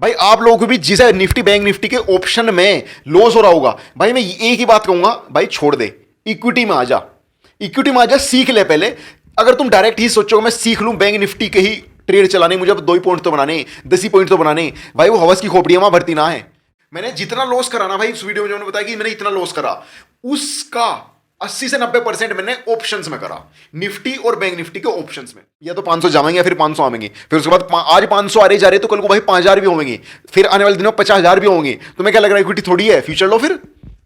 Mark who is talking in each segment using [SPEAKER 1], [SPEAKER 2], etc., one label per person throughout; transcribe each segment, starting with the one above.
[SPEAKER 1] भाई आप लोगों को भी जिसे निफ्टी बैंक निफ्टी के ऑप्शन में लॉस हो रहा होगा, भाई मैं एक ही बात कहूंगा, भाई छोड़ दे, इक्विटी में आ जा, इक्विटी में आ जा, सीख ले पहले। अगर तुम डायरेक्ट ही सोचोगे मैं सीख लूं बैंक निफ्टी के ही ट्रेड चलाने, मुझे अब 2 ही पॉइंट तो बनाने, 10 ही पॉइंट तो बनाने, भाई वो हवस की खोपड़ियां वहां भरती ना है। मैंने जितना लॉस करा ना भाई, उस वीडियो में जो मैंने बताया कि मैंने इतना लॉस करा, उसका 80 से 90% मैंने ऑप्शंस में करा, निफ्टी और बैंक निफ्टी के ऑप्शंस में। या तो 500 जाएंगे या फिर 500 आवेंगे, फिर उसके बाद आज 500 आ रहे जा रहे तो कल को भाई 5000 भी होंगे, फिर आने वाले दिनों 50,000 भी होंगे। तुम्हें क्या लग रहा है इक्विटी थोड़ी है, फ्यूचर लो, फिर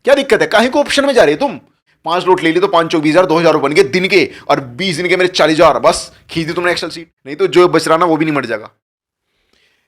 [SPEAKER 1] क्या दिक्कत है, काहे को ऑप्शन में जा रहे तुम। 5 लॉट ले ली तो 5 चौक 20,000 2,000 बन गए दिन के, और 20 दिन के मेरे 40,000, बस खींच दी तुमने एक्सेल सीट, नहीं तो जो बच रहा ना वो भी नहीं मर जाएगा।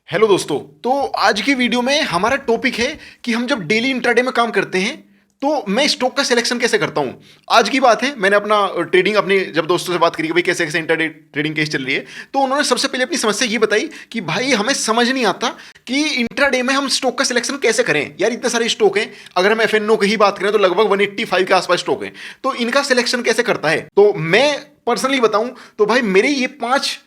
[SPEAKER 1] हेलो दोस्तों, तो आज की वीडियो में हमारा टॉपिक है कि हम जब डेली इंट्राडे में काम करते हैं तो मैं स्टॉक का सिलेक्शन कैसे करता हूं। आज की बात है, मैंने अपना ट्रेडिंग अपने जब दोस्तों से बात करी कि भाई कैसे कैसे इंट्राडे ट्रेडिंग कैसे चल रही है, तो उन्होंने सबसे पहले अपनी समस्या ये बताई कि भाई हमें समझ नहीं आता कि इंट्राडे में हम स्टॉक का सिलेक्शन कैसे करें। यार इतने सारे स्टॉक हैं, अगर हम एफएनओ की ही बात करें तो लगभग 185 के आसपास स्टॉक हैं, तो इनका सिलेक्शन कैसे करता है। तो मैं पर्सनली बताऊं तो भाई मेरे ये 5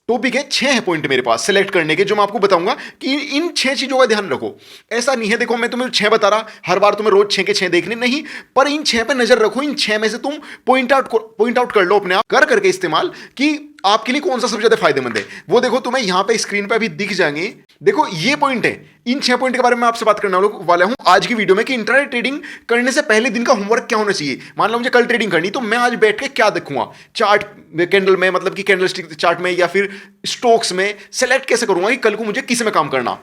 [SPEAKER 1] टॉपिक है, 6 है पॉइंट मेरे पास सिलेक्ट करने के, जो मैं आपको बताऊंगा कि इन 6 चीजों का ध्यान रखो। ऐसा नहीं है देखो मैं तुम्हें 6 बता रहा, हर बार तुम्हें रोज 6 के 6 देखने नहीं, पर इन 6 पे नजर रखो। इन 6 में से तुम पॉइंट आउट कर लो अपने आप कर करके इस्तेमाल कि आपके लिए कौन सा सबसे ज्यादा फायदेमंद है। वो देखो तुम्हें यहां पे स्क्रीन पे अभी दिख जाएंगे, देखो ये पॉइंट है। इन 6 पॉइंट के बारे में आपसे बात करने वाला हूं आज की वीडियो में कि इंट्राडे ट्रेडिंग करने से पहले दिन का होमवर्क क्या होना चाहिए। मान लो मुझे कल ट्रेडिंग करनी, तो मैं आज बैठ के क्या देखूंगा, चार्ट कैंडल में, मतलब कि कैंडल स्टिक चार्ट में या फिर स्टॉक्स में सेलेक्ट कैसे करूंगा कि कल को मुझे किस में काम करना।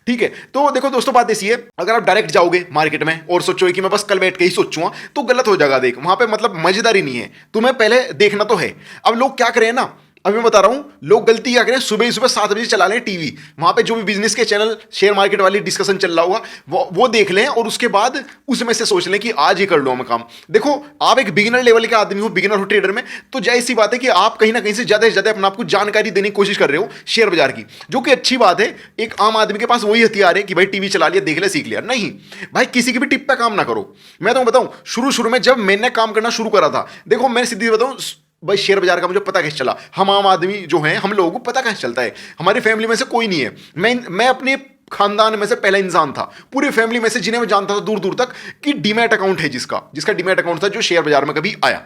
[SPEAKER 1] ठीक है, तो देखो दोस्तों बात ऐसी है, अगर आप डायरेक्ट जाओगे मार्केट में और सोचोगे कि मैं बस कल बैठ के ही सोचूंगा, तो गलत हो जाएगा। देख वहां पे मतलब मजेदारी नहीं है, तुम्हें पहले देखना तो है। अब लोग क्या करें ना, अभी मैं बता रहा हूं, लोग गलती क्या करें, सुबह ही सुबह 7 बजे चला लें टीवी, वहां पे जो भी बिजनेस के चैनल शेयर मार्केट वाली डिस्कशन चल रहा होगा वो देख लें, और उसके बाद उसमें से सोच लें कि आज ही कर लो मैं काम। देखो आप एक बिगिनर लेवल के आदमी हो, बिगिनर हो ट्रेडर में, तो जाहिर सी बात है कि आप कहीं ना कहीं से ज्यादा अपने आपको जानकारी देने की कोशिश कर रहे हो शेयर बाजार की, जो कि अच्छी बात है। एक आम आदमी के पास वही हथियार है कि भाई टीवी चला लिया, देख लिया, सीख लिया। नहीं भाई, किसी की भी टिप पे काम ना करो। मैं तो बताऊं, शुरू में जब मैंने काम करना शुरू करा था, देखो मैं सीधी बताऊं भाई, शेयर बाजार का मुझे पता कैसे चला। हम आम आदमी जो हैं, हम लोगों को पता कैसे चलता है, हमारी फैमिली में से कोई नहीं है, मैं अपने खानदान में से पहला इंसान था पूरी फैमिली में से जिन्हें मैं जानता था दूर दूर तक कि डीमैट अकाउंट है, जिसका डीमैट अकाउंट था, जो शेयर बाजार में कभी आया।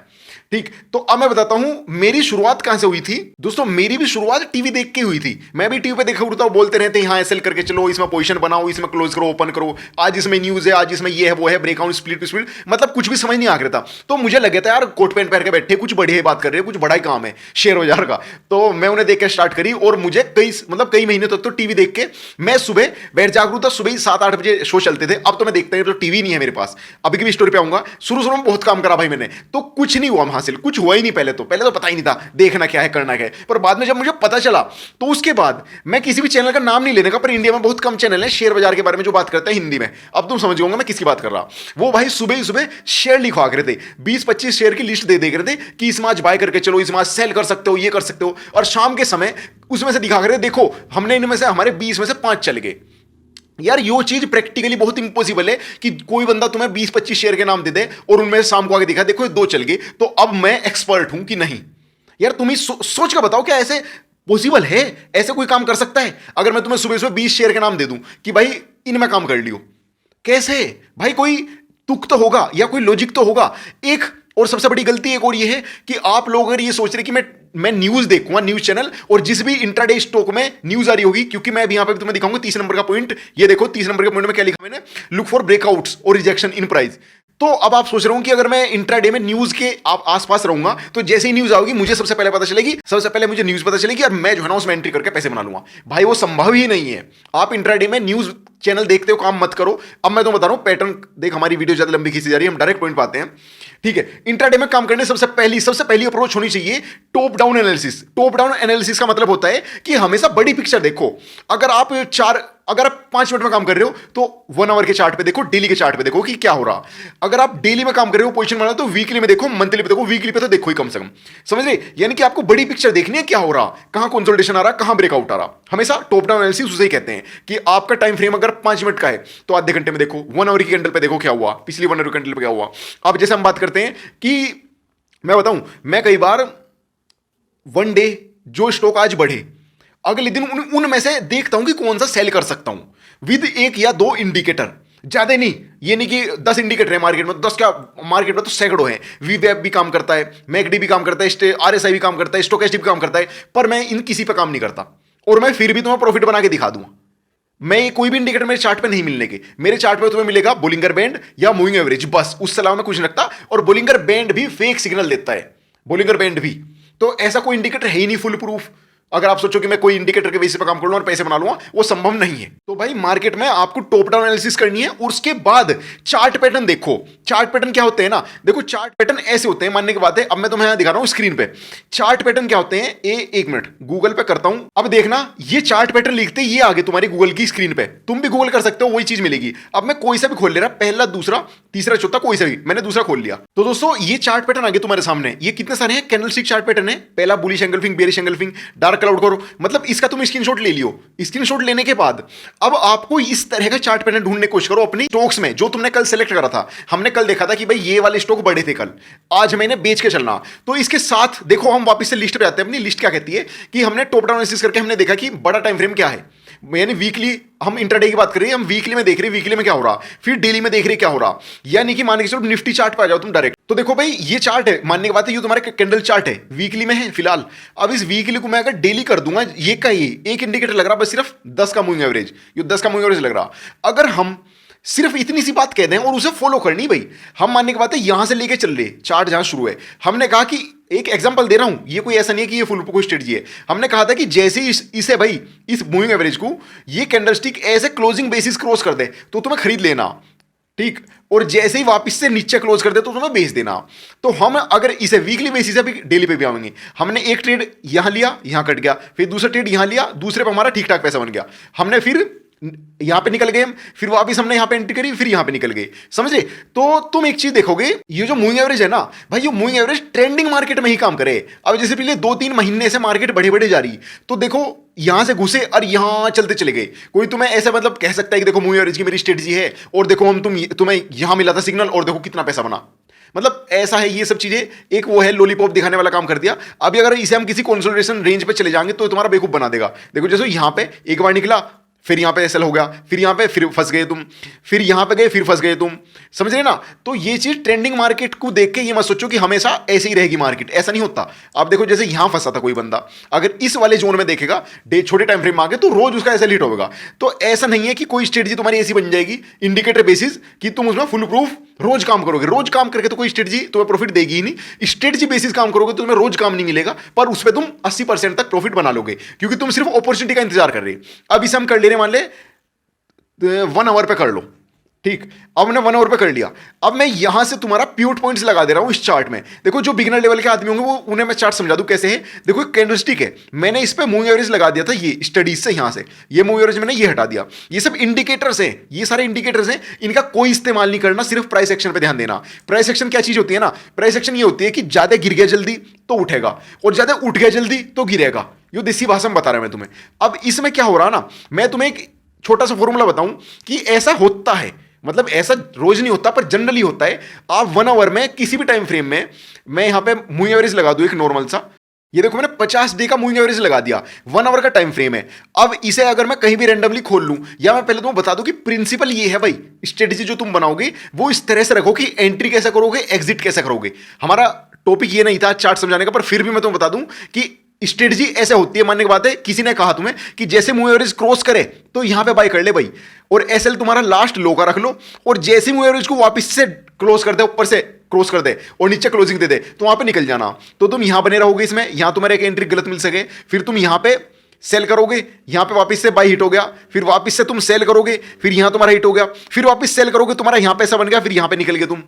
[SPEAKER 1] ठीक, तो अब मैं बताता हूं मेरी शुरुआत कहां से हुई थी। दोस्तों मेरी भी शुरुआत टीवी देख के हुई थी। मैं भी टीवी पे देखा उड़ता बोलते रहते हैं, हाँ एसएल करके चलो, इसमें पोजीशन बनाओ, इसमें क्लोज करो, ओपन करो, आज इसमें न्यूज है, आज इसमें ये है वो है, ब्रेकआउट स्प्लिट, मतलब कुछ भी समझ नहीं आ रहा था। तो मुझे लगे था यार कोट पैंट पहन के बैठे, कुछ बढ़िया बात कर रहे हैं, कुछ बड़ा ही काम है शेयर बाजार का। तो मैं उन्हें देख के स्टार्ट करी, और मुझे कई महीने तक तो टीवी देख के मैं सुबह बैठ जागरूक था। सुबह ही 7-8 बजे शो चलते थे। अब तो मैं देखता हूं तो टीवी नहीं है मेरे पास। अभी की भी स्टोरी पे आऊंगा। शुरू में बहुत काम करा भाई मैंने, तो कुछ नहीं हुआ हासिल, कुछ हुआ ही नहीं। पहले तो पता ही नहीं था देखना क्या है, करना क्या है। पर बाद में जब मुझे पता चला, तो उसके बाद मैं किसी भी चैनल का नाम नहीं लेने का, पर इंडिया में बहुत कम चैनल है शेयर बाजार के बारे में जो बात करता है हिंदी में। अब तुम समझ गए मैं किसकी बात कर रहा। वो भाई सुबह ही सुबह शेयर लिखवा कर थे, 20-25 शेयर की लिस्ट दे रहे थे कि इसमें आज बाय करके चलो, इसमें आज सेल कर सकते हो, ये कर सकते हो। और शाम के समय उसमें से दिखा कर देखो हमने इनमें से हमारे 20 में से 5 चल गए। यार यो चीज प्रैक्टिकली बहुत इंपॉसिबल है कि कोई बंदा तुम्हें 20-25 शेयर के नाम दे दे और उनमें से शाम को आगे दिखा देखो 2 चल गए, तो अब मैं एक्सपर्ट हूं कि नहीं। यार तुम ही सोच कर बताओ, क्या ऐसे पॉसिबल है, ऐसे कोई काम कर सकता है। अगर मैं तुम्हें सुबह 20 शेयर के नाम दे दूं कि भाई इनमें काम कर लियो, कैसे भाई, कोई तुक तो होगा या कोई लॉजिक तो होगा। एक और सबसे बड़ी गलती एक और ये है कि आप लोग अगर ये सोच रहे कि मैं न्यूज देखूंगा, न्यूज चैनल, और जिस भी इंट्राडे स्टॉक में न्यूज आ रही होगी, क्योंकि मैं अभी यहां पे तुम्हें दिखाऊंगा 30 नंबर का पॉइंट। ये देखो 30 नंबर के पॉइंट में क्या लिखा मैंने, लुक फॉर ब्रेकआउट्स और रिजेक्शन इन प्राइस। तो अब आप सोच रहे हो कि अगर मैं इंट्राडे में न्यूज के आसपास रहूंगा, तो जैसे ही न्यूज आओगी मुझे सबसे पहले पता चलेगी, सबसे पहले मुझे न्यूज पता चलेगी, और मैं जो है ना उसमें एंट्री करके पैसे बना लूंगा। भाई वो संभव ही नहीं है। आप इंट्राडे में न्यूज चैनल देखते हो, काम मत करो। अब मैं तो बता रहा हूं पैटर्न देख, हमारी वीडियो ज्यादा लंबी खींची जा रही है, हम डायरेक्ट पॉइंट पाते हैं। ठीक है, इंट्राडे में काम करने सबसे पहली अप्रोच होनी चाहिए top down analysis. Top down analysis का मतलब होता है कि हमेशा बड़ी पिक्चर देखो। अगर आप 5 मिनट में काम कर रहे हो तो 1 आवर के चार्ट पे देखो, डेली के चार्ट पे देखो कि क्या हो रहा। अगर आप डेली में काम कर रहे हो, पोजीशन बना, तो वीकली में देखो, मंथली पे देखो, वीकली पे तो देखो ही कम से कम। समझ रहे, यानी कि आपको बड़ी पिक्चर देखनी है, क्या हो रहा, कहां कंसोलिडेशन आ रहा, कहां ब्रेकआउट आ रहा। हमेशा टॉप डाउन एनालिसिस उसे ही कहते हैं कि आपका टाइम फ्रेम अगर 5 मिनट का है तो आधे घंटे में देखो, 1 आवर की कैंडल पे देखो क्या हुआ, पिछली 1 आवर कैंडल पे क्या हुआ। अब जैसे हम बात करते हैं कि मैं बताऊं, मैं कई बार 1 डे जो स्टॉक आज बढ़े, अगले दिन उनमें से देखता हूं कि कौन सा सेल कर सकता हूं विद एक या दो इंडिकेटर, ज्यादा नहीं। ये नहीं कि 10 इंडिकेटर है मार्केट में, 10 क्या मार्केट में तो सैकड़ों हैं। वीवेब भी काम करता है, मैकडी भी काम करता है, आरएसआई भी काम करता है, स्टोकेस्टिक भी काम करता है, पर मैं इन किसी पे काम नहीं करता। और मैं फिर भी तुम्हें प्रॉफिट बना के दिखा दूंगा। मैं कोई भी इंडिकेटर मेरे चार्ट पे नहीं मिलने के, मेरे चार्ट पे तुम्हें मिलेगा बोलिंगर बैंड या मूविंग एवरेज, बस उससे अलावा मैं कुछ नहीं रखता। और बोलिंगर बैंड भी फेक सिग्नल देता है, बोलिंगर बैंड भी। तो ऐसा कोई इंडिकेटर है ही नहीं फुल प्रूफ। अगर आप सोचो कि मैं कोई इंडिकेटर के बेसिस पे काम कर लूं और पैसे बना लूंगा, वो संभव नहीं है। तो भाई मार्केट में आपको टॉप डाउन एनालिसिस करनी है और उसके बाद चार्ट पैटर्न देखो। चार्ट पैटर्न क्या होते हैं ना, देखो चार्ट पैटर्न ऐसे होते हैं, मानने की बात है। अब मैं तुम्हें यहां दिखा रहा हूं स्क्रीन पे चार्ट पैटर्न क्या होते हैं। एक मिनट गूगल पे करता हूं। अब देखना, ये चार्ट पैटर्न लिखते ये आगे तुम्हारी गूगल की स्क्रीन पे, तुम भी गूगल कर सकते हो, वही चीज मिलेगी। अब मैं कोई सा भी खोल ले रहा, पहला दूसरा तीसरा चौथा कोई सा भी, मैंने दूसरा खोल लिया। तो दोस्तों ये चार्ट पैटर्न आगे तुम्हारे सामने, ये कितने सारे हैं, कैंडलस्टिक चार्ट पैटर्न है। पहला bullish engulfing, bearish engulfing, dark cloud करो, मतलब इसका तुम स्क्रीनशॉट ले लियो। स्क्रीनशॉट लेने के बाद अब आपको इस तरह का चार्ट पैटर्न ढूंढने की कोशिश करो अपनी स्टॉक्स में, जो तुमने कल सेलेक्ट करा था। हमने कल देखा था कि भाई ये वाले स्टॉक बढ़े थे कल, आज मैंने बेच के चलना। तो इसके साथ देखो, हम वापस से लिस्ट पे आते हैं। अपनी लिस्ट क्या कहती है कि हमने टॉप डाउन एनालिसिस करके हमने देखा कि बड़ा टाइम फ्रेम क्या है, यानी वीकली, हम इंटरडे की बात कर रहे हैं, हम वीकली में देख रहे हैं वीकली में क्या हो रहा, फिर डेली में देख रहे हैं क्या हो रहा। यानी कि मान के चलो निफ्टी चार्ट पे आ जाओ तुम डायरेक्ट। तो देखो भाई ये चार्ट है, मानने की बात है, ये तुम्हारा कैंडल चार्ट है, वीकली में है फिलहाल। अब इस वीकली को मैं अगर डेली कर दूंगा, ये का ये एक इंडिकेटर लग रहा बस सिर्फ 10 का मूविंग एवरेज, ये 10 का मूविंग एवरेज लग रहा। अगर हम सिर्फ इतनी सी बात कह दें और उसे फॉलो करनी भाई, हम मानने की बात है यहां से लेके चल रहे चार्ट जहां शुरू है। हमने कहा कि एक एग्जांपल दे रहा हूं, ये कोई ऐसा नहीं है कि ये फुल कोई स्ट्रेटजी है। हमने कहा था कि जैसे ही इसे भाई इस मूविंग एवरेज को ये कैंडलस्टिक ऐसे क्लोजिंग बेसिस क्रॉस कर दे तो तुम्हें खरीद लेना, ठीक। और जैसे ही वापस से नीचे क्लोज कर दे तो तुम्हें बेच देना। तो हम अगर इसे वीकली बेसिस पे डेली पे भी आएंगे, हमने एक ट्रेड यहां लिया, यहां कट गया, फिर दूसरा ट्रेड यहां लिया, दूसरे पे हमारा ठीक ठाक पैसा बन गया, हमने फिर यहां पे निकल गए, फिर वापस हमने यहां पे एंट्री करी, फिर यहां पे निकल गए, समझे। तो तुम एक चीज देखोगे, ये जो मूविंग एवरेज है ना भाई, ये मूविंग एवरेज ट्रेंडिंग मार्केट में ही काम करे। अब जैसे पिछले 2-3 महीने से मार्केट बढ़े बढ़े जा रही, तो देखो यहां से घुसे और यहां चलते चले गए। कोई तुम्हें ऐसे मतलब कह सकता है कि देखो मूविंग एवरेज की मेरी स्ट्रेटजी है, और देखो तुम्हें यहां मिला था सिग्नल और देखो कितना पैसा बना, मतलब ऐसा है। ये सब चीजें एक वो है लॉलीपॉप दिखाने वाला काम कर दिया। अभी अगर इसे हम किसी कंसोलिडेशन रेंज पे चले जाएंगे तो तुम्हारा बेवकूफ बना देगा। देखो जैसे यहां पे एक बार निकला, फिर यहां पे सेल हो गया, फिर यहां पे फिर फंस गए तुम, फिर यहां पे गए फिर फंस गए तुम, समझ रहे ना। तो ये चीज ट्रेंडिंग मार्केट को देख के ये मत सोचो कि हमेशा ऐसे ही रहेगी मार्केट, ऐसा नहीं होता। आप देखो जैसे यहां फंसा था कोई बंदा, अगर इस वाले जोन में देखेगा छोटे टाइम फ्रेम में आगे, तो रोज उसका ऐसा हिट होगा। तो ऐसा नहीं है कि कोई स्ट्रेटजी तुम्हारी ऐसी बन जाएगी इंडिकेटर बेसिस कि तुम उसमें फुल प्रूफ रोज काम करोगे। रोज काम करके तो कोई स्ट्रेटजी तुम्हें प्रॉफिट देगी ही नहीं। स्ट्रेटजी बेसिस काम करोगे तो तुम्हें रोज काम नहीं मिलेगा, पर उस पर तुम 80% तक प्रॉफिट बना लोगे, क्योंकि तुम सिर्फ अपॉर्चुनिटी का इंतजार कर रहे हो। अब इसे हम कर ले रहे, मान ले 1 आवर पे कर लो, ठीक। अब मैंने 1 आवर पे कर लिया। अब मैं यहां से तुम्हारा प्यूट पॉइंट्स लगा दे रहा हूं इस चार्ट में। देखो जो बिगिनर लेवल के आदमी होंगे वो उन्हें मैं चार्ट समझा दूं कैसे है। देखो कैंडलस्टिक है, मैंने इस पे मूविंग एवरेज लगा दिया था, ये स्टडीज से यहां से ये मूविंग एवरेज मैंने ये हटा दिया। ये सब इंडिकेटर्स हैं, ये सारे इंडिकेटर्स हैं, इनका कोई इस्तेमाल नहीं करना, सिर्फ प्राइस एक्शन पे ध्यान देना। प्राइस एक्शन क्या चीज होती है ना, प्राइस एक्शन ये होती है कि ज्यादा गिर गया जल्दी तो उठेगा, और ज्यादा उठ गया जल्दी तो गिरेगा। ये देसी भाषा में बता रहा हूं मैं तुम्हें। अब इसमें क्या हो रहा ना, मैं तुम्हें एक छोटा सा फॉर्मूला बताऊं कि ऐसा होता है, मतलब ऐसा रोज नहीं होता पर जनरली होता है। आप 1 आवर में किसी भी टाइम फ्रेम में, मैं यहां पे मूविंग एवरेज लगा दूं एक नॉर्मल सा, ये देखो मैंने 50 डे का मूविंग एवरेज लगा दिया, 1 आवर का टाइम फ्रेम है। अब इसे अगर मैं कहीं भी रैंडमली खोल लूं, या मैं पहले तुम्हें बता दूं कि प्रिंसिपल ये है भाई, स्ट्रेटजी जो तुम बनाओगे वो इस तरह से रखो कि एंट्री कैसे करोगे, एग्जिट कैसे करोगे। हमारा टॉपिक ये नहीं था चार्ट समझाने का, पर फिर भी मैं तुम्हें बता दूं कि स्ट्रेटजी ऐसे होती है। मानने की बात है, किसी ने कहा तुम्हें कि जैसे मूविंग एवरेज क्रॉस करे तो यहां पे बाय कर ले भाई, और एसएल तुम्हारा लास्ट लो का रख लो, और जैसे मूविंग एवरेज को वापस से क्लोज कर दे, ऊपर से क्रॉस कर दे और नीचे क्लोजिंग दे दे, तो वहां पे निकल जाना। तो तुम यहां बने रहोगे इसमें, यहां तुम्हारे एक एंट्री गलत मिल सके, फिर तुम यहां पे सेल करोगे, यहां पे वापस से बाय हिट हो गया, फिर वापस से तुम सेल करोगे, फिर यहां तुम्हारा हिट हो गया, फिर वापस सेल करोगे, तुम्हारा यहां पैसा बन गया, फिर यहां पे निकल गए तुम,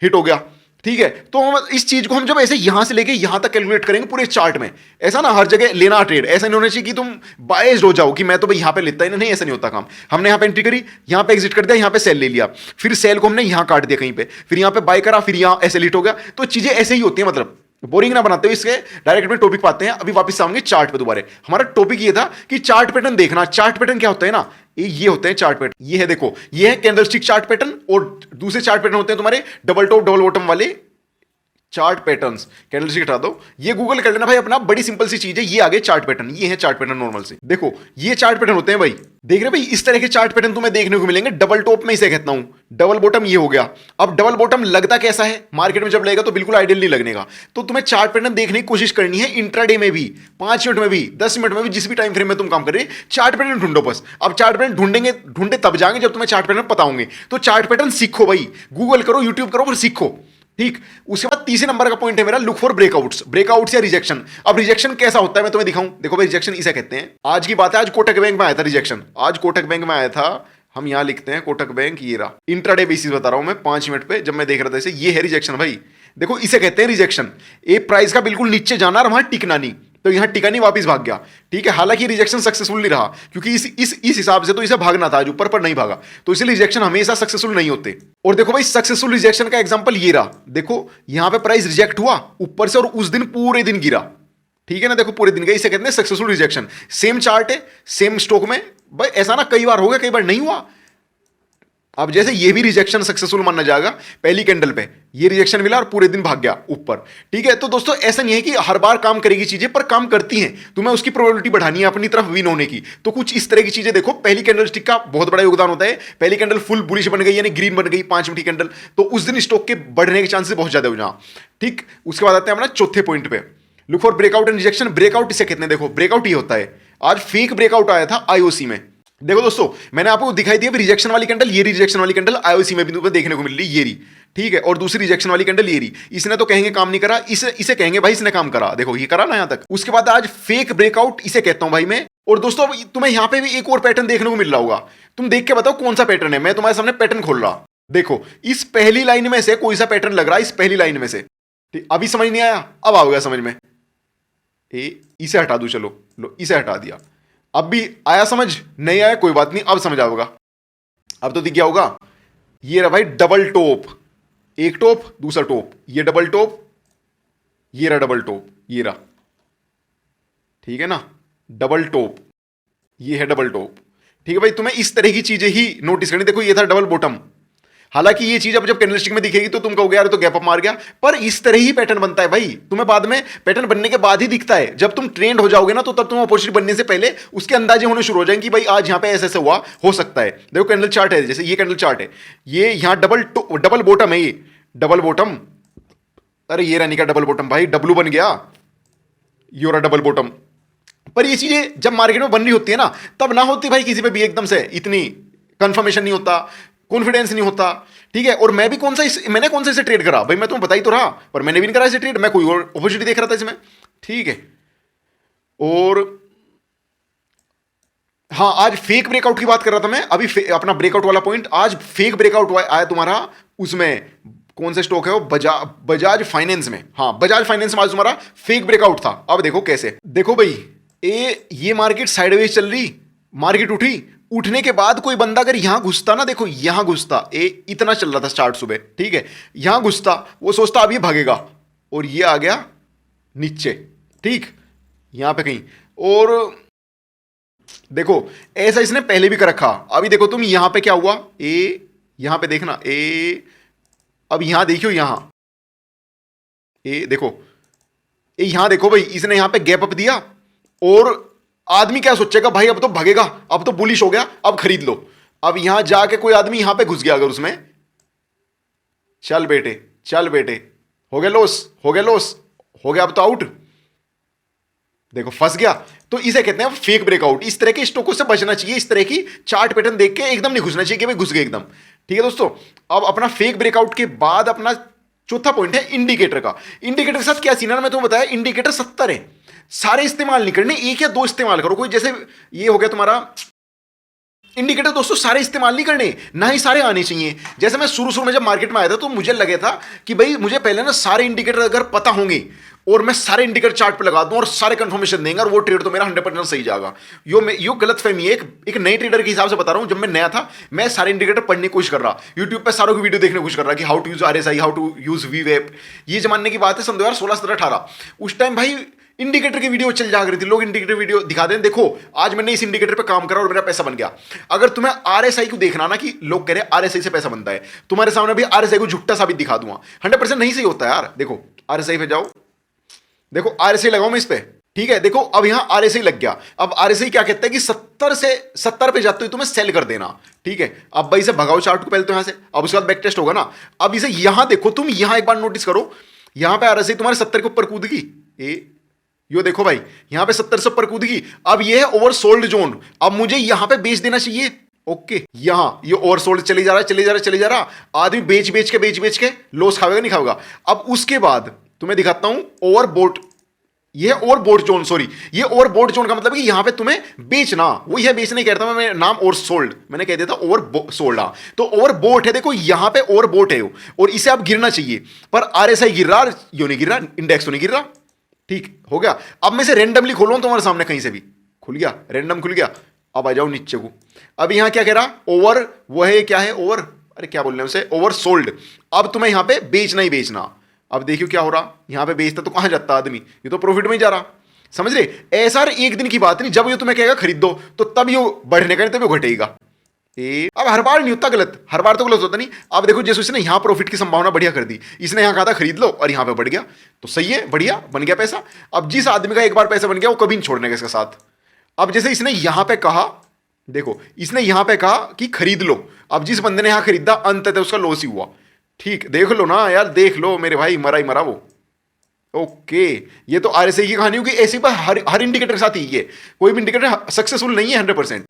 [SPEAKER 1] हिट हो गया, ठीक है। तो हम इस चीज को हम जब ऐसे यहां से लेके यहां तक कैलकुलेट करेंगे पूरे चार्ट में, ऐसा ना हर जगह लेना ट्रेड, ऐसा नहीं होना चाहिए कि तुम बायस्ड हो जाओ कि मैं तो भाई यहां पे लेता ही नहीं, ऐसा नहीं होता काम। हमने यहां पे एंट्री करी, यहां पे एग्जिट कर दिया, यहां पे सेल ले लिया, फिर सेल को हमने यहां काट दिया कहीं पे, फिर यहां पे बाय करा, फिर यहां ऐसे हिट हो गया। तो चीजें ऐसे ही होती है, मतलब बोरिंग ना बनाते हो। इसके डायरेक्ट में टॉपिक पाते हैं, अभी वापस आएंगे चार्ट पे दोबारा। हमारा टॉपिक ये था कि चार्ट पैटर्न देखना। चार्ट पैटर्न क्या होता है ना, ये होते हैं चार्ट पैटर्न। ये है देखो, ये है कैंडलस्टिक चार्ट पैटर्न, और दूसरे चार्ट पैटर्न होते हैं तुम्हारे डबल टॉप डबल बॉटम वाले चार्ट पैटर्न्स, कैंडलस्टिक हटा दो, ये गूगल कर लेना भाई अपना, बड़ी सिंपल सी चीज है। ये आगे चार्ट पैटर्न, ये है चार्ट पैटर्न नॉर्मल से। देखो ये चार्ट पैटर्न होते हैं भाई, देख रहे भाई, इस तरह के चार्ट पैटर्न तुम्हें देखने को मिलेंगे। डबल टॉप में इसे कहता हूं, डबल बॉटम ये हो गया। अब डबल बॉटम लगता कैसा है मार्केट में जब लगेगा तो बिल्कुल आइडियल नहीं लगने का। तो तुम्हें चार्ट पैटर्न देखने की कोशिश करनी है, इंट्राडे में भी, 5 मिनट में भी, 10 मिनट में भी, जिस भी टाइम फ्रेम में तुम काम कर रहे हैं, चार्ट पैटर्न ढूंढो बस। अब चार्ट पैटर्न ढूंढे तब जाएंगे जब तुम्हें चार्ट पैटर्न पता होंगे। तो चार्ट पैटर्न सीखो भाई, गूगल करो, यूट्यूब करो, फिर सीखो, ठीक। उसके बाद तीसरे नंबर का पॉइंट है मेरा, लुक फॉर ब्रेकआउट्स, ब्रेकआउट्स या रिजेक्शन। अब रिजेक्शन कैसा होता है मैं तुम्हें दिखाऊं। देखो भाई रिजेक्शन इसे कहते हैं, आज की बात है, आज कोटक बैंक में आया था रिजेक्शन, आज कोटक बैंक में आया था। हम यहां लिखते हैं कोटक बैंक, ये रहा, इंट्राडे बेसिस बता रहा हूं मैं, 5 मिनट पे जब मैं देख रहा था इसे, ये है रिजेक्शन भाई। देखो इसे कहते हैं रिजेक्शन, एक प्राइस का बिल्कुल नीचे जाना और वहां टिकना नहीं, तो यहां टिका नहीं, वापस भाग गया, ठीक है। हालांकि रिजेक्शन सक्सेसफुल नहीं रहा, क्योंकि इस हिसाब से तो इसे भागना था, आज ऊपर पर नहीं भागा, तो इसलिए रिजेक्शन हमेशा सक्सेसफुल नहीं होते। और देखो भाई सक्सेसफुल रिजेक्शन का एग्जांपल ये रहा, देखो यहां पे प्राइस रिजेक्ट हुआ ऊपर से और उस दिन पूरे दिन गिरा, ठीक है ना, देखो पूरे दिन गया, इसे कहते हैं सक्सेसफुल रिजेक्शन। सेम चार्ट है, सेम स्टॉक में भाई, ऐसा ना कई बार हो गया, कई बार नहीं हुआ। अब जैसे ये भी रिजेक्शन सक्सेसफुल माना जाएगा, पहली कैंडल पे ये रिजेक्शन मिला और पूरे दिन भाग गया ऊपर, ठीक है। तो दोस्तों ऐसा नहीं है कि हर बार काम करेगी चीजें, पर काम करती हैं, तुम्हें उसकी प्रोबेबिलिटी बढ़ानी है अपनी तरफ विन होने की। तो कुछ इस तरह की चीजें देखो, पहली कैंडल स्टिक का बहुत बड़ा योगदान होता है। पहली कैंडल फुल बुलिश बन गई, यानी ग्रीन बन गई, 5 मिनट की कैंडल, तो उस दिन स्टॉक के बढ़ने के चांसेस बहुत ज्यादा हो जाए, ठीक। उसके बाद आते हैं अपना चौथे पॉइंट पे, look for breakout and rejection. Breakout इसे कहते हैं, देखो ब्रेकआउट ये होता है, आज फेक ब्रेकआउट आया था आईओसी में। देखो दोस्तों मैंने आपको दिखाई दी रिजेक्शन वाली कैंडल, ये रिजेक्शन वाली कैंडल आईओसी में भी तुम्हें देखने को मिल रही, ये रही, ठीक है। और दूसरी रिजेक्शन वाली कैंडल ये रही, इसने तो कहेंगे काम नहीं करा, इसे कहेंगे भाई इसने काम करा, देखो ये करा ना यहां तक। उसके बाद आज फेक ब्रेकआउट इसे कहता हूं भाई मैं। और दोस्तों तुम्हें यहां पे भी एक और पैटर्न देखने को मिल रहा होगा, तुम देख के बताओ कौन सा पैटर्न है। मैं तुम्हारे सामने पैटर्न खोल रहा, देखो इस पहली लाइन में से कोई सा पैटर्न लग रहा है, इस पहली लाइन में से, ठीक। अभी समझ नहीं आया, अब आओगे समझ में, इसे हटा दू, चलो लो इसे हटा दिया, अब भी आया समझ, नहीं आया कोई बात नहीं, अब समझ आओगा। अब तो दिख गया होगा, ये रहा भाई डबल टॉप, एक टॉप दूसरा टॉप, ये डबल टॉप, ये रहा डबल टॉप, ये रहा, ठीक है ना, डबल टॉप, ये है डबल टॉप, ठीक है भाई। तुम्हें इस तरह की चीजें ही नोटिस करनी। देखो ये था डबल बॉटम, हालांकि ये चीज अब जब कैंडलस्टिक में दिखेगी तो तुम कहोगे यार तो गैप अप मार गया, पर इस तरह ही पैटर्न बनता है भाई, तुम्हें बाद में पैटर्न बनने के बाद ही दिखता है। जब तुम ट्रेंड हो जाओगे ना, तो तब तुम अपॉर्चुनिटी बनने से पहले उसके अंदाजे होने शुरू हो जाएंगे कि भाई आज यहां पे ऐसे ऐसे हुआ, हो सकता है। देखो कैंडल चार्ट है, जैसे ये कैंडल चार्ट है, ये यहां डबल बॉटम है, ये डबल बॉटम, अरे ये रानी का डबल बॉटम भाई, डब्लू बन गया, ये रहा डबल बॉटम। पर ये चीजें जब मार्केट में बन रही होती है ना, तब ना होती भाई किसी पे भी एकदम से इतनी कंफर्मेशन नहीं होता, कॉन्फिडेंस नहीं होता, ठीक है। और मैं भी मैंने कौन सा इसे ट्रेड करा भाई, मैं तुम्हें बता ही तो रहा, पर मैंने भी नहीं करा इसे ट्रेड, मैं कोई और अपॉर्चुनिटी देख रहा था इसमें, ठीक है। और हाँ आज फेक ब्रेकआउट की बात कर रहा था मैं अभी, अपना ब्रेकआउट वाला पॉइंट, आज फेक ब्रेकआउट आया तुम्हारा, उसमें कौन सा स्टॉक है वो, बजाज फाइनेंस में, हाँ बजाज फाइनेंस में आज तुम्हारा फेक ब्रेकआउट था। अब देखो कैसे, देखो भाई ये मार्केट साइडवेज चल रही, मार्केट उठी, उठने के बाद कोई बंदा अगर यहां घुसता ना, देखो यहां घुसता, इतना चल रहा था चार्ट सुबह, ठीक है, यहां घुसता, वो सोचता अब ये भागेगा, और ये आ गया नीचे, ठीक, यहां पे कहीं। और देखो ऐसा इसने पहले भी कर रखा। अभी देखो तुम यहां पे क्या हुआ, यहां पे देखना, अब यहां देखियो, यहां देखो, यहां देखो भाई, इसने यहां पे गैप अप दिया, और आदमी क्या सोचेगा भाई अब तो भागेगा, अब तो बुलिश हो गया, अब खरीद लो। अब यहां जाके कोई आदमी यहां पे घुस गया अगर उसमें, चल बेटे चल बेटे, हो गया लॉस, हो गया लॉस, हो गया, अब तो आउट, देखो फंस गया। तो इसे कहते हैं फेक ब्रेकआउट। इस तरह के स्टॉकों से बचना चाहिए, इस तरह की चार्ट पैटर्न देख के एकदम नहीं घुसना चाहिए कि भाई घुस गए एकदम, ठीक है दोस्तों। अब अपना फेक ब्रेकआउट के बाद अपना चौथा पॉइंट है इंडिकेटर का। इंडिकेटर के साथ क्या सीन है मैं तुम्हें बताया, इंडिकेटर 70 है, सारे इस्तेमाल नहीं करने, एक या दो इस्तेमाल करो। कोई जैसे ये हो गया तुम्हारा इंडिकेटर, दोस्तों सारे इस्तेमाल नहीं करने, ना ही सारे आने चाहिए। जैसे मैं शुरू में जब मार्केट में आया था तो मुझे लगे था कि भाई मुझे पहले ना सारे इंडिकेटर अगर पता होंगे और मैं सारे इंडिकेटर चार्ट पे लगा दूं और सारे कंफर्मेशन देंगे और वो ट्रेड तो मेरा 100% सही जाएगा। यो गलत फहमी है, एक नए ट्रेडर के हिसाब से बता रहा हूं। जब मैं नया था मैं सारे इंडिकेटर पढ़ने की कोशिश कर रहा, यूट्यूब पे सारों की वीडियो देखने की कोशिश कर रहा कि how to use RSI, how to use वीवेप। ये जमाने की बात है सन 2016, 17, 18। उस टाइम भाई इंडिकेटर की वीडियो चल जा रही थी, लोग इंडिकेटर वीडियो दिखा दें, देखो आज मैंने इस इंडिकेटर पे काम करा और मेरा पैसा बन गया। अगर तुम्हें आरएसआई को देखना ना कि लोग कह रहे हैं आरएसआई से पैसा बनता है, तुम्हारे सामने भी आरएसआई को झुट्टा साबित दिखा दूंगा, 100% नहीं सही होता यार। देखो आरएसआई पे जाओ, देखो आरएसआई लगाओ मैं इस पे, ठीक है। देखो अब यहां आरएसआई लग गया। अब आरएसआई क्या कहता है कि 70 पे जाते हुए तुम्हें सेल कर देना, ठीक है। अब भाई से भगाओ चार्ट को पहले तो यहां से, अब उसके बाद बैक टेस्ट होगा ना। अब इसे यहां देखो, तुम यहां एक बार नोटिस करो, यहां पे आरएसआई तुम्हारे 70 के ऊपर कूद गई, यो देखो भाई यहां पे 70 से ऊपर कूद गई। अब ये है ओवरसोल्ड जोन, अब मुझे यहां पे बेच देना चाहिए, ओके। यहां ये ओवरसोल्ड चले जा रहा है, चले जा रहा है, चले जा रहा, आदमी बेच के लॉस खाएगा नहीं खाएगा। अब उसके बाद तुम्हें दिखाता हूं ओवरबोट, ये ओवरबोट जोन, सॉरी ये ओवरबोट जोन का मतलब है कि यहां पे तुम्हें बेचना, वो यह बेचने कहता मैं नाम ओवरसोल्ड मैंने कह देता ओवरसोल्ड। तो ओवरबोट है, देखो यहां पे ओवरबोट है और इसे आप गिरना चाहिए, पर आरएसआई गिर रहा, यो नहीं गिर रहा, इंडेक्स तो नहीं गिर रहा, ठीक हो गया। अब मैं से रेंडमली खोलूं तुम्हारे सामने, कहीं से भी खुल गया, रैंडम खुल गया। अब आ जाओ नीचे को, अब यहां क्या कह रहा, ओवर, वो है क्या है ओवर, अरे क्या बोल रहे हैं उसे, ओवर सोल्ड। अब तुम्हें यहां पे बेचना ही बेचना। अब देखियो क्या हो रहा, यहां पे बेचता तो कहां जाता आदमी, ये तो प्रॉफिट में ही जा रहा, समझ रहे। ऐसा एक दिन की बात नहीं, जब ये तुम्हें कहेगा खरीद दो तो तब ये बढ़ने का नहीं, तब ये घटेगा। अब हर बार नहीं होता गलत, हर बार तो गलत होता नहीं। अब देखो जैसे उसने यहां प्रॉफिट की संभावना बढ़िया कर दी, इसने यहां कहा था खरीद लो और यहां पे बढ़ गया, तो सही है, बढ़िया बन गया पैसा। अब जिस आदमी का एक बार पैसा बन गया वो कभी नहीं छोड़ने का इसके साथ। अब जैसे इसने यहां पे कहा, देखो इसने यहां पे कहा कि खरीद लो, अब जिस बंदे ने यहां खरीदा अंततः उसका लॉस ही हुआ, ठीक। देख लो ना यार, देख लो मेरे भाई, मरा ही मरा वो, ओके। ये तो आरएसआई की कहानी होगी, ऐसी पर हर इंडिकेटर के साथ ही है, कोई भी इंडिकेटर सक्सेसफुल नहीं है 100%।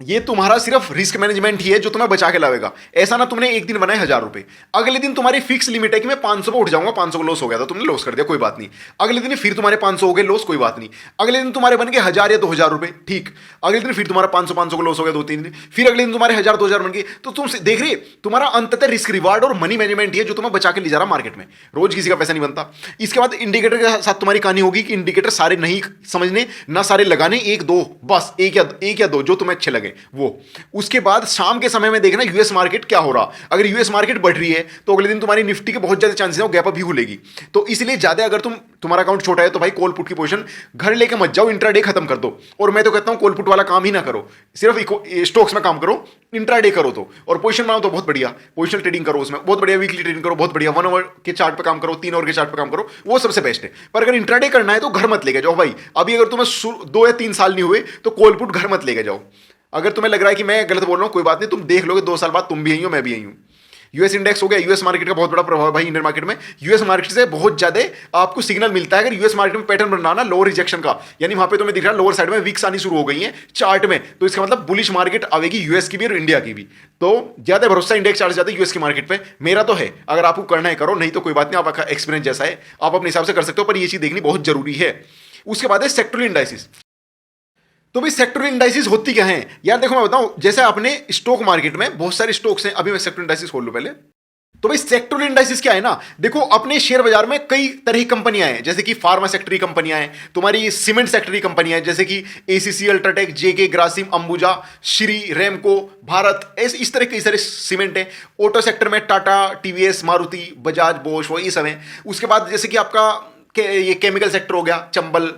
[SPEAKER 1] ये तुम्हारा सिर्फ रिस्क मैनेजमेंट ही है जो तुम्हें बचा के लाएगा। ऐसा ना तुमने एक दिन बनाए 1000 रुपए, अगले दिन तुम्हारी फिक्स लिमिट है कि मैं 500 पे उठ जाऊंगा, 500 को लॉस हो गया था, तुमने लॉस कर दिया, कोई बात नहीं। अगले दिन फिर तुम्हारे 500 हो गए लॉस, कोई बात नहीं। अगले दिन तुम्हारे बन गए 1000 या 2000 रुपए, ठीक। अगले दिन फिर तुम्हारा 500 को लॉस हो गया 2-3 दिन, फिर अगले दिन तुम्हारे 1000 2000 बन गए। तो तुम देख रहे तुम्हारा अंततः रिस्क रिवार्ड और मनी मैनेजमेंट है जो तुम्हें बचा के ले जा रहा मार्केट में, रोज किसी का पैसा नहीं बनता। इसके बाद इंडिकेटर के साथ तुम्हारी कहानी होगी कि इंडिकेटर सारे नहीं समझने ना सारे लगाने, एक दो बस, एक या दो जो तुम्हें अच्छे लगे वो। उसके बाद शाम के समय में देखना यूएस मार्केट क्या हो रहा, अगर यूएस मार्केट बढ़ रही है तो अगले दिन तुम्हारी निफ्टी के बहुत ज्यादा चांसेस है वो गैप अप भी खुलेगी। तो इसलिए ज्यादा अगर तुम्हारा अकाउंट छोटा है तो भाई कॉल पुट की पोजीशन घर लेके मत जाओ, इंट्राडे खत्म कर दो। और मैं तो कहता हूं कॉल पुट वाला काम ही ना करो, सिर्फ स्टॉक्स में काम करो, इंट्राडे करो तो, और पोजीशन बनाओ तो बहुत बढ़िया, पोजिशनल ट्रेडिंग करो उसमें बहुत बढ़िया, वीकली ट्रेडिंग करो बहुत बढ़िया, 1 आवर के चार्ट पे काम करो, 3 आवर के चार्ट पे काम करो, वो सबसे बेस्ट है। पर अगर इंट्राडे करना है तो घर मत लेके जाओ भाई, अभी अगर तुम्हें 2 या 3 साल नहीं हुए तो कॉल पुट घर मत लेके जाओ। अगर तुम्हें लग रहा है कि मैं गलत बोल रहा हूं, कोई बात नहीं, तुम देख लोगे 2 साल बाद तुम भी यही हो मैं भी यही हूं। यूएस इंडेक्स हो गया, यूएस मार्केट का बहुत बड़ा प्रभाव है भाई इंडियन मार्केट में। यूएस मार्केट से बहुत ज्यादा आपको सिग्नल मिलता है, अगर यूएस मार्केट में पैटर्न बन रहा ना लोअर रिजेक्शन का, यानी वहां पे तुम्हें दिख रहा है लोअर साइड में वीक्स आनी शुरू हो गई है चार्ट में, तो इसका मतलब बुलिश मार्केट आवेगी यूएस की भी और इंडिया की भी। तो ज्यादा भरोसा इंडेक्स चार्ट ज्यादा यूएस की मार्केट पे मेरा तो है, अगर आपको करना है करो, नहीं तो कोई बात नहीं, आपका एक्सपीरियंस जैसा है आप अपने हिसाब से कर सकते हो, पर ये चीज देखनी बहुत जरूरी है। उसके बाद है सेक्टोरल इंडाइसिस। तो भाई सेक्टोरल इंडाइसिस होती क्या है यार, देखो मैं बताऊं, जैसे आपने स्टॉक मार्केट में बहुत सारे स्टॉक्स हैं, अभी मैं सेक्टोरल इंडाइसिस खोल लूं पहले। तो भाई सेक्टोरल इंडाइसिस क्या है ना, देखो अपने शेयर बाजार में कई तरह की कंपनियां हैं, जैसे कि फार्मा सेक्टर की कंपनियां हैं, तुम्हारी सीमेंट सेक्टर की कंपनियां हैं, जैसे कि एसीसी, अल्ट्राटेक, जेके, ग्रासिम, अंबुजा, श्री, रेमको, भारत, ऐसे इस तरह के कई सारे सीमेंट है। ऑटो सेक्टर में टाटा, टीवीएस, मारुति, बजाज, बोश, वो ये सब है। उसके बाद जैसे कि आपका ये केमिकल सेक्टर हो गया, चंबल,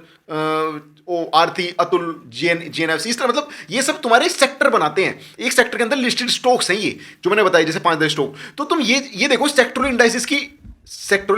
[SPEAKER 1] आरती, अतुल, जीएनएफसी, इस तरह, मतलब ये सब तुम्हारे सेक्टर बनाते हैं, एक सेक्टर के अंदर लिस्टेड स्टॉक्स हैं ये जो मैंने बताया, जैसे 5-10 स्टॉक। तो तुम ये देखो सेक्टोरल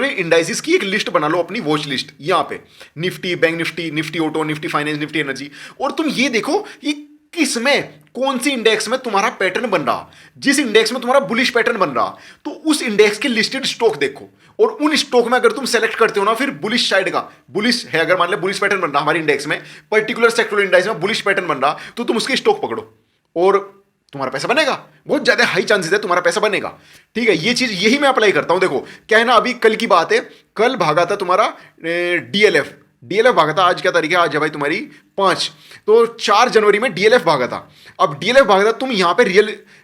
[SPEAKER 1] इंडाइसिस की एक लिस्ट बना लो, अपनी वॉच लिस्ट, यहां पे Nifty, bank Nifty, Nifty auto, Nifty finance, Nifty energy, और तुम ये देखो ये किसमें कौन सी इंडेक्स में तुम्हारा पैटर्न बन रहा, जिस इंडेक्स में तुम्हारा बुलिश पैटर्न बन रहा, तो उस इंडेक्स के लिस्टेड स्टॉक देखो, और उन स्टॉक में अगर तुम सेलेक्ट करते हो ना, फिर बुलिश साइड का, बुलिश है, अगर मान ले बुलिश पैटर्न बन रहा हमारे इंडेक्स में, पर्टिकुलर सेक्टोरल इंडेक्स में बुलिश पैटर्न बन रहा, तो तुम उसके स्टॉक पकड़ो और तुम्हारा पैसा बनेगा, बहुत ज्यादा हाई चांसेस है तुम्हारा पैसा बनेगा, ठीक है। ये चीज यही मैं अप्लाई करता हूं। देखो क्या है ना, अभी कल की बात है, कल भागा था तुम्हारा डीएलएफ भागा था, आज क्या तारीख है, आज है भाई तुम्हारी 5, तो 4 जनवरी में डीएलएफ भागा था। अब डीएलएफ भागा था, तुम यहां पे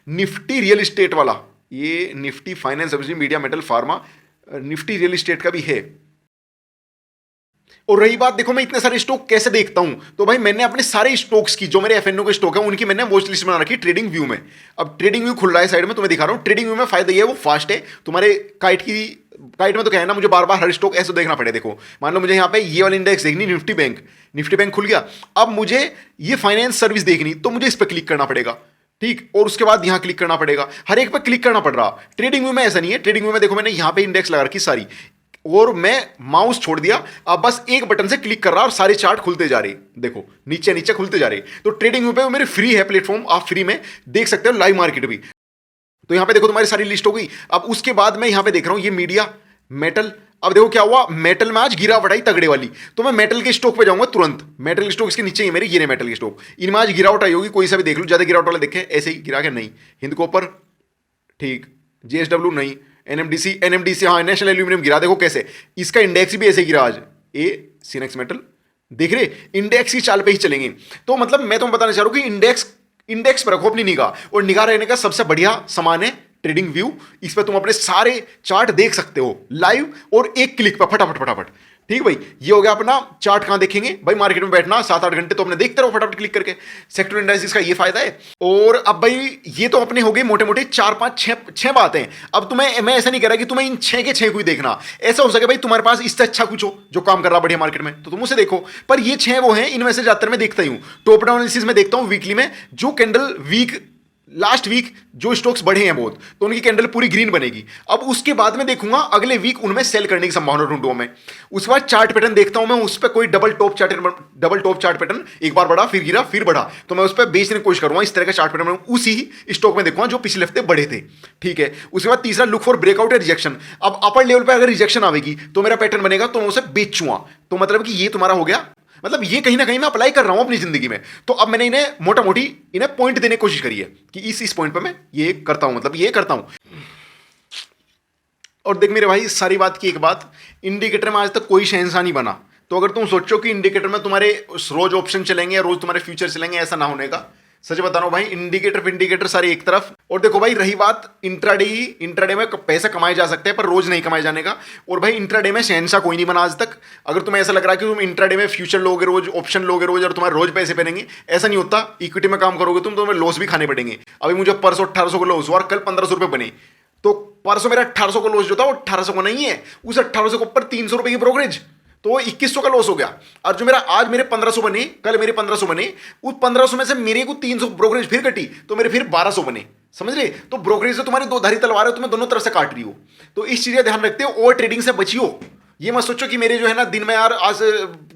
[SPEAKER 1] निफ्टी रियल एस्टेट वाला, ये Nifty finance services, media, metal, pharma, Nifty real estate का भी है। और रही बात, देखो मैं इतने सारे स्टॉक कैसे देखता हूं, तो भाई मैंने अपने सारे स्टॉक्स की, जो मेरे एफएनओ के स्टॉक है, उनकी मैंने वॉच लिस्ट बना रखी ट्रेडिंग व्यू में। अब ट्रेडिंग व्यू खुल रहा है साइड में, तुम्हें दिखा रहा हूं। ट्रेडिंग व्यू में फायदा ये है वो फास्ट है, तुम्हारे काइट की गाइड में तो क्या है ना, मुझे बार बार हर स्टॉक ऐसे देखना पड़े। देखो मान लो मुझे यहाँ पे ये वाली इंडेक्स देखनी, निफ्टी बैंक खुल गया, अब मुझे ये फाइनेंस सर्विस देखनी, तो मुझे इस पर क्लिक करना पड़ेगा, ठीक, और उसके बाद यहां क्लिक करना पड़ेगा, हर एक पे क्लिक करना पड़ रहा। ट्रेडिंग व्यू में ऐसा नहीं है, ट्रेडिंग व्यू में देखो मैंने यहां पे इंडेक्स लगा रखी सारी, और मैं माउस छोड़ दिया, अब बस एक बटन से क्लिक कर रहा और सारे चार्ट खुलते जा रहे, देखो नीचे नीचे खुलते जा रहे। तो ट्रेडिंग व्यू पे मेरे फ्री है प्लेटफॉर्म, आप फ्री में देख सकते हो लाइव मार्केट भी। तो यहां पे देखो तुम्हारी सारी लिस्ट हो गई। अब उसके बाद मैं यहां पे देख रहा हूं ये मीडिया, मेटल, अब देखो क्या हुआ, मेटल में आज गिरावट आई तगड़े वाली, तो मैं मेटल के स्टॉक पे जाऊंगा तुरंत। मेटल के स्टॉक इसके नीचे ही मेरे, ये मेटल के स्टॉक, इनमें आज गिरावट आई होगी, कोई सा भी देख लो, ज्यादा गिरावट वाले देखे, ऐसे ही गिरा के नहीं, हिंद कॉपर ठीक, जेएसडब्ल्यू नहीं, एनएमडीसी हाँ, नेशनल एल्यूमिनियम गिरा, देखो कैसे, इसका इंडेक्स भी ऐसे गिरा आज, ए सिनेक्स मेटल, देख रहे इंडेक्स की चाल पे ही चलेंगे। तो मतलब मैं तुम्हें बताना चाह रहा हूं कि इंडेक्स पर रखो अपनी निगाह, और निगाह रहने का सबसे बढ़िया सामान है ट्रेडिंग व्यू। इस पर तुम अपने सारे चार्ट देख सकते हो लाइव और एक क्लिक पर फटाफट फटाफट, ठीक भाई। ये हो गया अपना चार्ट, कहां देखेंगे भाई, मार्केट में बैठना 7-8 घंटे तो अपने देखते रहो फटाफट क्लिक करके, सेक्टर इंडाइसिस का ये फायदा है। और अब भाई ये तो अपने हो गए मोटे मोटे 4-5-6 बातें। अब तुम्हें मैं ऐसा नहीं कह रहा कि तुम्हें इन 6 के 6 को ही देखना, ऐसा हो सके भाई तुम्हारे पास इससे अच्छा कुछ हो जो काम कर रहा बढ़िया मार्केट में, तो तुम उसे देखो। पर ये 6 वो हैं, इनमें से ज्यादातर मैं देखता ही हूं, टॉप डाउन एनालिसिस में देखता हूं वीकली में, जो कैंडल वीक लास्ट वीक जो स्टॉक्स बढ़े हैं बहुत, तो उनकी कैंडल पूरी ग्रीन बनेगी। अब उसके बाद में देखूंगा अगले वीक उनमें सेल करने की संभावना ढूंढूंगा मैं। उसके बाद चार्ट पैटर्न देखता हूं मैं, उस पर कोई डबल टॉप चार्ट पैटर्न, एक बार बढ़ा फिर गिरा फिर बढ़ा, तो मैं उस पर बेचने की कोशिश करूंगा। इस तरह का चार्ट पैटर्न उसी स्टॉक में देखूंगा जो पिछले हफ्ते बढ़े थे, ठीक है। उसके बाद तीसरा, लुक फॉर ब्रेकआउट या रिजेक्शन। अब अपर लेवल पर अगर रिजेक्शन आएगी तो मेरा पैटर्न बनेगा, तो मैं उसे बेचूंगा। तो मतलब कि ये तुम्हारा हो गया, मतलब ये कहीं ना कहीं मैं अप्लाई कर रहा हूं अपनी जिंदगी में। तो अब मैंने इन्हें मोटा मोटी इन्हें पॉइंट देने की कोशिश करी है कि इस पॉइंट पे मैं ये करता हूं, मतलब ये करता हूं। और देख मेरे भाई, सारी बात की एक बात, इंडिकेटर में आज तक कोई शहंशाह नहीं बना। तो अगर तुम सोचो कि इंडिकेटर में तुम्हारे रोज ऑप्शन चलेंगे या रोज तुम्हारे फ्यूचर चलेंगे, ऐसा ना होने का। सच बता रहा हूं भाई, इंडिकेटर सारे एक तरफ। और देखो भाई, रही बात इंट्राडे में पैसा कमाए जा सकते हैं पर रोज नहीं कमाए जाने का। और भाई इंट्राडे में शहंशाह कोई नहीं बना आज तक। अगर तुम्हें ऐसा लग रहा है कि तुम इंट्राडे में फ्यूचर लोगे रोज, ऑप्शन लोगे रोज, और तुम्हारे रोज पैसे बनेंगे, ऐसा नहीं होता। इक्विटी में काम करोगे तुम, तुम्हें लॉस भी खाने पड़ेंगे। अभी मुझे परसों 1800 को लॉस हुआ और कल 1500 रुपये बने। तो परसों मेरा 1800 को लॉस जो था वो 1800 को नहीं है, उस 1800 के ऊपर 300 रुपये की ब्रोकरेज, तो 2100 का लॉस हो गया। और जो मेरा आज मेरे 1500 बने, कल मेरे 1500 बने, उस 1500 में से मेरे को 300 ब्रोकरेज फिर कटी, तो मेरे फिर 1200 बने, समझ रहे। तो ब्रोकरेज से तुम्हारी दो धारी तलवार है, तुम्हें दोनों तरफ से काट रही हो। तो इस चीज का ध्यान रखते हो, ओवर ट्रेडिंग से बचियो। ये मत सोचो कि मेरे जो है ना दिन में यार आज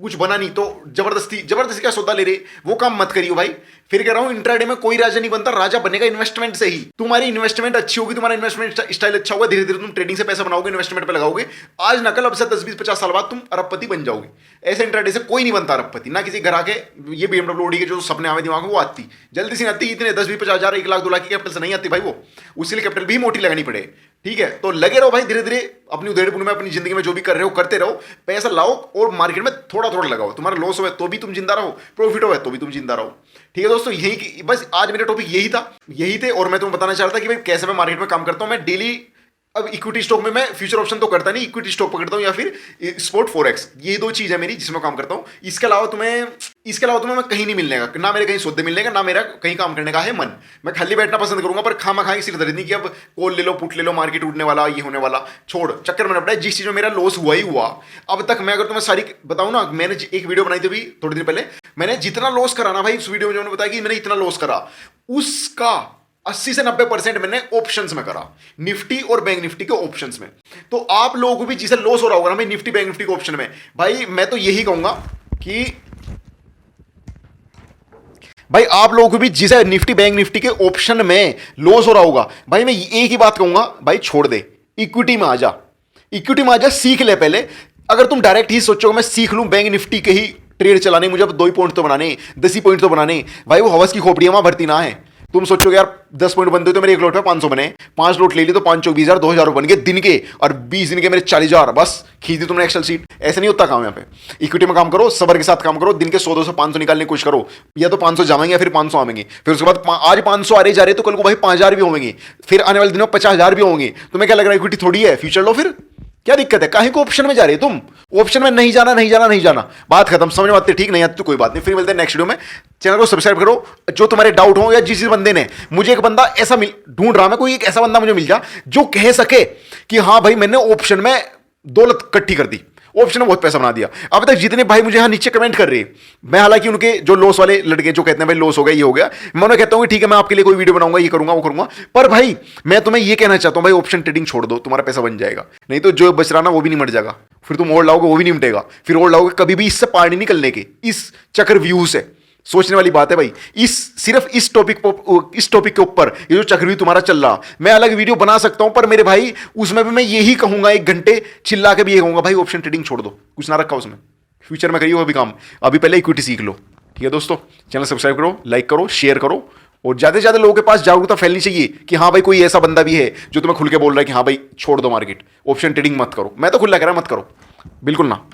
[SPEAKER 1] कुछ बना नहीं तो जबरदस्ती का सौदा ले रहे, वो काम मत करियो भाई। फिर कह रहा हूं, इंट्राडे में कोई राजा नहीं बनता, राजा बनेगा इन्वेस्टमेंट से ही। तुम्हारी इन्वेस्टमेंट अच्छी होगी, तुम्हारा इन्वेस्टमेंट स्टाइल अच्छा होगा, धीरे धीरे तुम ट्रेडिंग से पैसा बनाओगे, इन्वेस्टमेंट पे लगाओगे, आज ना कल, अब से 10-20-50 साल बाद तुम अरबपति बन जाओगे। ऐसे इंट्राडे से कोई नहीं बनता अरबपति, ना किसी घर आके ये BMW ऑडी के जो सपने आवे दिमाग में वो आती जल्दी से नहीं आती। इतने 10-20-50 हजार 1 लाख 2 लाख की कैपिटल से नहीं आती भाई वो, उसके लिए कैपिटल भी मोटी लगानी पड़े, ठीक है। तो लगे रहो भाई, धीरे धीरे अपनी उधेड़पुर में अपनी जिंदगी में जो भी कर रहे हो करते रहो, पैसा लाओ और मार्केट में थोड़ा थोड़ा लगाओ। तुम्हारा लॉस हो तो भी तुम जिंदा रहो, प्रॉफिट हो तो भी तुम जिंदा रहो, ठीक है दोस्तों। यही बस आज मेरा टॉपिक यही थे। और मैं तुम्हें बताना चाहता था कि भाई कैसे मैं मार्केट में काम करता हूं। मैं डेली, अब इक्विटी स्टॉक में मैं फ्यूचर ऑप्शन तो करता नहीं, इक्विटी स्टॉक पकड़ता हूं या फिर स्पॉट फॉरेक्स, ये दो चीज है मेरी जिसमें काम करता हूं। इसके अलावा तुम्हें मैं कहीं नहीं मिलने का, ना मेरे कहीं सौदे मिलने का, ना मेरा कहीं काम करने का है मन। मैं खाली बैठना पसंद करूंगा, पर खामा खाई सिरदर्दी नहीं कि अब कॉल ले लो, पुट ले लो, मार्केट उठने वाला, ये होने वाला, छोड़ चक्कर में पड़ा है। जिस चीज में मेरा लॉस हुआ ही हुआ अब तक, मैं अगर तुम्हें सारी बताऊं ना, मैंने एक वीडियो बनाई थी अभी थोड़ी देर पहले, मैंने जितना लॉस करा ना भाई, उस वीडियो में जो मैंने बताया कि मैंने इतना लॉस करा, उसका 80 से 90% मैंने ऑप्शंस में करा, निफ्टी और बैंक निफ्टी के ऑप्शंस में। तो आप लोगों को भी जिसे लॉस हो रहा होगा ना भाई निफ्टी बैंक निफ्टी के ऑप्शन में, भाई मैं तो यही कहूंगा कि भाई आप लोगों को भी जिसे निफ्टी बैंक निफ्टी के ऑप्शन में लॉस हो रहा होगा, भाई मैं एक ही बात कहूंगा, भाई छोड़ दे, इक्विटी में आ जा, सीख ले पहले। अगर तुम डायरेक्ट ही सोचोगे मैं सीख लूं बैंक निफ्टी के ही ट्रेड चलाने, मुझे अब 2 ही पॉइंट तो बनाने, 10 ही पॉइंट तो बनाने, भाई वो हवस की खोपड़ियां वहां भरती ना है। तुम सोचोगे यार 10 पॉइंट बनते तो मेरे 1 लोट पे 500 बने, 5 लोट ले ली तो 5 चौक 20,000, 2,000 बन गए दिन के, और 20 दिन के मेरे 40,000, बस खींच दी तुमने एक्सेल सीट। ऐसा नहीं होता काम यहाँ पे। इक्विटी में काम करो, सबर के साथ काम करो, दिन के 100-200 500 निकालने की कोशिश करो, या तो 500 जाएंगे या फिर 500 आएंगे, फिर उसके बाद आज 500 आ रहे जा रहे तो कल को भाई 5,000 भी होंगे, फिर आने वाले दिनों 50,000 भी होंगे। तुम्हें क्या लग रहा है इक्विटी थोड़ी है, फ्यूचर लो फिर, क्या दिक्कत है? काहे को ऑप्शन में जा रहे हो तुम? ऑप्शन में नहीं जाना, नहीं जाना, नहीं जाना, बात खत्म। समझ में आती है? ठीक नहीं आती तो कोई बात नहीं, फिर मिलते हैं नेक्स्ट वीडियो में। चैनल को सब्सक्राइब करो। जो तुम्हारे डाउट हो, या जिस बंदे ने मुझे, एक बंदा ऐसा ढूंढ रहा मैं, कोई एक ऐसा बंदा मुझे मिल जा जो कह सके कि हाँ भाई मैंने ऑप्शन में दौलत इकट्ठी कर दी, ऑप्शन में बहुत पैसा बना दिया। अब तक जितने भाई मुझे यहां नीचे कमेंट कर रहे हैं, मैं हालांकि उनके जो लॉस वाले लड़के जो कहते हैं भाई लॉस हो गया, ये हो गया, मैं उन्हें कहता हूं कि ठीक है मैं आपके लिए कोई वीडियो बनाऊंगा, ये करूंगा, वो करूंगा, पर भाई मैं तुम्हें ये कहना चाहता हूं भाई ऑप्शन ट्रेडिंग छोड़ दो, तुम्हारा पैसा बन जाएगा। नहीं तो जो बच रहा ना वो भी नहीं मर जाएगा, फिर तुम और लाओगे वो भी नहीं मिटेगा, फिर और लाओगे, कभी भी इससे पार नहीं निकलने के। इस चक्रव्यूह से सोचने वाली बात है भाई। सिर्फ इस टॉपिक के ऊपर ये जो चक्रव्यूह तुम्हारा चल रहा, मैं अलग वीडियो बना सकता हूं, पर मेरे भाई उसमें भी मैं यही कहूंगा, 1 घंटे चिल्ला के भी ये कहूंगा भाई ऑप्शन ट्रेडिंग छोड़ दो, कुछ ना रखा उसमें, फ्यूचर में करिए अभी काम, अभी पहले इक्विटी सीख लो। ठीक है दोस्तों, चैनल सब्सक्राइब करो, लाइक करो, शेयर करो, और ज्यादा से ज्यादा लोगों के पास जागरूकता फैलनी चाहिए कि हाँ भाई कोई ऐसा बंदा भी है जो तुम्हें खुल के बोल रहा है कि हाँ भाई छोड़ दो मार्केट, ऑप्शन ट्रेडिंग मत करो। मैं तो खुला कह रहा मत करो, बिल्कुल ना।